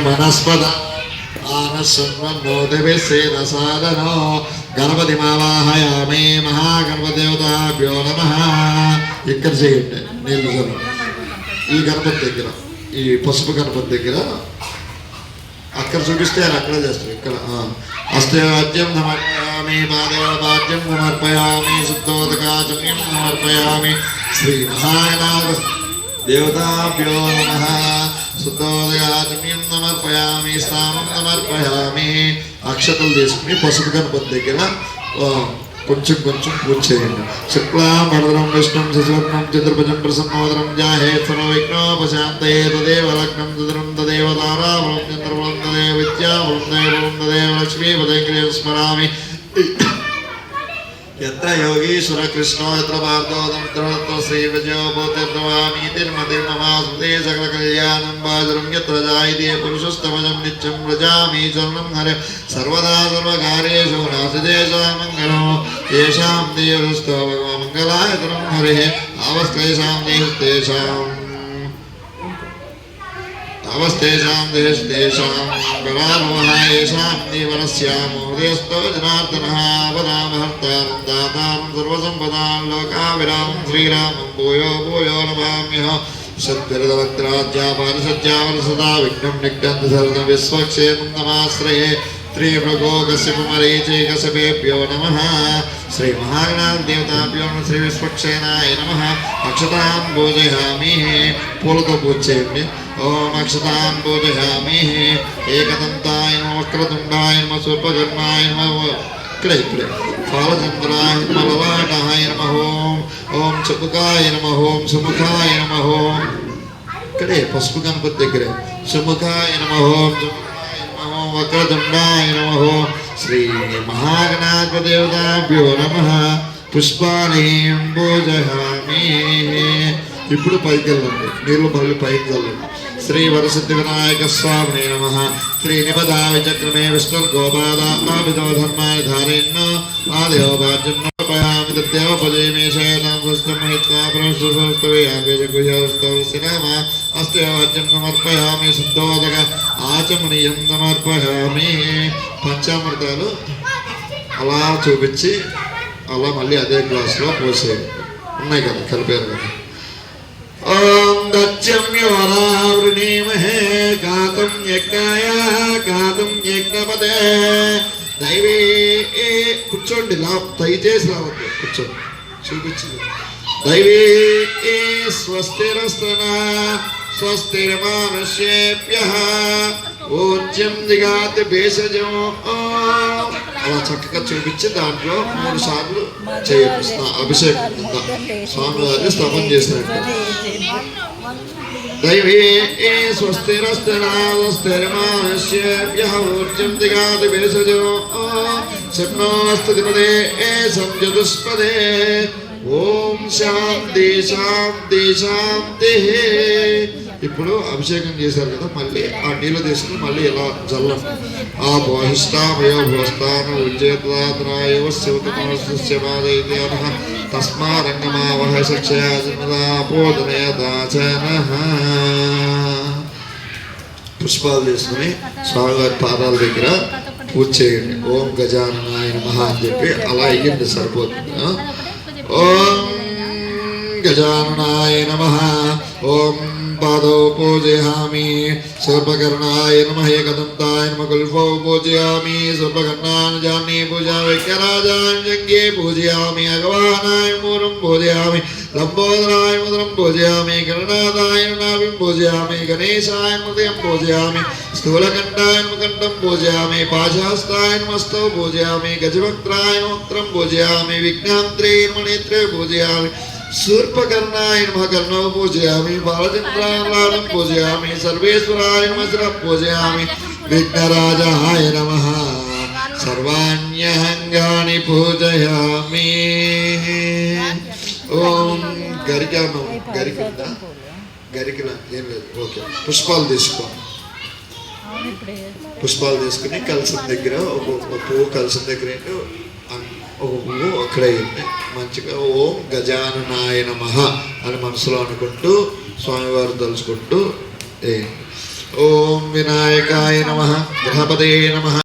वनस्पत आनशृण्वन्नोतिभिस्सेदसादनो गणपतिमावाहयामि महागणपतिदेवताभ्यो नमः. ఇక్కడ చేయండి నీళ్ళు చల్లండి. ఈ గణపతి దగ్గర ఈ పసుపు గణపతి దగ్గర అక్కడ చూపిస్తే ఆయన అక్కడ చేస్తారు. ఇక్కడ అస్తవాద్యం సమర్పయామి మాదేవాద్యం సమర్పయామి శుద్ధోదకాచమ్యం సమర్పయామి శ్రీ మహాగణాధ దేవతాభ్యో నమః. శుద్ధోదకాచమ్యం సమర్పయామి స్నానం సమర్పయామి. అక్షతలు తీసుకుని పసుపు గణపతి దగ్గర కొంచెం కొంచెం పూజ చేయండి. శుక్లాం వరదరం విష్ణుం శశివర్ణం చతుర్భుజం ప్రసన్నోదరం జాహే సర్వవిఘ్నోపశాంతయే తదేవ లగ్నం చతురం తదేవ తారాబలం చంద్రబలం తదేవ విద్యాబలం దైవబలం తదేవ లక్ష్మీపదం స్మరామి. यत्र योगीश्वर कृष्णो यत्र पार्थो श्री विजयो भूतिर्भवामी तिर्मतिर्ममास्मते सकल कल्याणं बाजरं यत्र जायते पुरुषस्तमजं नित्यं व्रजामि चरणं हरे सर्वदा सर्वकार्येषु नासिदेशा मङ्गलो येषां देवस्तव मङ्गलाय तनं हरे अवस्थेषां देवस्तेषाम् अवस्थेषां देशतेषां करारोहायेषां देवरस्यामोदयस्तो जनार्दनः वदामहर्तारं दातारं सर्वसम्पदां लोकाभिरामं श्रीरामं भूयो भूयो नमाम्यहम्. सद्भिरदवक्त्राद्यापारिषज्यावरसदा विघ्नं निघ्नन्ति सर्वं विश्वक्षेमं नमाश्रये. श्रीभृगोकश्यपमरीचैकशपेभ्यो नमः. श्री महागणाधिदेवताभ्यो नमः. श्री विश्वक्षेनाय नमः. अक्षतां पूजयामि. पूलतो पूज చేయండి. ओम अक्षतां पूजयामि. एकदन्ताय नमः वक्रतुण्डाय नमः सूर्पकर्णाय नमः इकडे फालचन्द्राय नमः ललाटाय नमः ओम चपुकाय नमः ओम सुमुखाय नमः ओम इकडे पసుపు గణపతి దగ్గర सुमुखाय नमः ओम वक्रतुण्डाय नमः. श्री महागणाधिदेवताभ्यो नमः. पुष्पाणि पूजयामि. ఇప్పుడు పైకి వెళ్ళండి. నీళ్ళు మళ్ళీ పైకి చల్లండి. श्री वरसिद्धि विनायक स्वामिने नमः. श्री निपदा विचक्रमे विष्णुर्गोपादाभितो धर्माणि धारयन् आदेव भाज्यं नमयामि तदेव पदेमे शयनं पुष्टं महित्वा प्रणस्तवे आवेशकुशस्तवस्य नाम अस्तेव भाज्यं समर्पयामि शुद्धोदक आचमनीयं समर्पयामि. పంచామృతాలు అలా చూపించి అలా మళ్ళీ అదే గ్లాసులో పోసేయండి. ఉన్నాయి కదా కలిపారు కదా. ओम दच्यम्योरावृणीमहे गातुं यज्ञाय गातुं यज्ञपते दैवे కూర్చోండి. దయచేసి రావద్దు, కూర్చోండి. చూపించింది दैवे स्वस्तिरस्तना स्वस्तिर्मानुष्येभ्यः ऊर्जं దిగాతి భేషజం. అలా చక్కగా చూపించి దాంట్లో 3 సార్లు చేయండి. అభిషేకం స్వామివారిని స్తవం చేసినట్టు. दैवे स्वस्तिरस्तना स्वस्तिर्मानुष्येभ्यः ऊर्जं దిగాతి భేషజం शम्नोऽस्तुतिपदे संजतुष्पदे. ఓం శాంతి శాంతి శాంతి. ఇప్పుడు అభిషేకం చేశారు కదా, మళ్ళీ ఆ నీళ్ళు తీసుకుని మళ్ళీ ఇలా జల్లండి. ఆ బహిష్టామయో భోస్తాన ఉజ్జేతాయ శివతమస్యమాదైన తస్మారంగమావహ శిక్షయాపోదనయదాచనః. పుష్పాలు తీసుకుని స్వామివారి పాదాల దగ్గర పూజ చేయండి. ఓం గజాననాయ నమః అని చెప్పి అలా అయ్యింది, సరిపోతుంది. ओम गजाननाय नमः. ओम पादौ पूजयामि. सर्वकर्णाय नमः. एकदन्ताय नमः. कुल्फौ पूजयामि. सर्वकर्णान् जान्ये पूजयामि. विघ्नराजान् जङ्घे पूजयामि. अगवानाय मूलं पूजयामि. लम्बोदराय मुद्रं पूजयामि. गणनाथाय नाभिं पूजयामि. गणेशाय हृदयं पूजयामि. स्थूलकण्ठाय मुखण्डं पूजयामि. पाशहस्ताय नमस्तौ पूजयामि. गजवक्त्राय वक्त्रं पूजयामि. विघ्नान्त्रे नेत्रे पूजयामि. शूर्पकर्णाय नमः. कर्णौ पूजयामि. बालचन्द्राय लालं पूजयामि. सर्वेश्वराय नमः. शिरः पूजयामि. विघ्नराजाय नमः. सर्वाण्यहङ्गानि पूजयामि. ओम गरिका गरिका గరికల ఏం లేదు. ఓకే, పుష్పాలు తీసుకో. పుష్పాలు తీసుకుని కలసం దగ్గర ఒక పువ్వు, కలసం దగ్గర ఒక పువ్వు అక్కడ మంచిగా ఓం గజాననాయ నమః అని మనసులో అనుకుంటూ స్వామివారు తలుచుకుంటూ ఓం వినాయకాయ నమః గణపతే నమః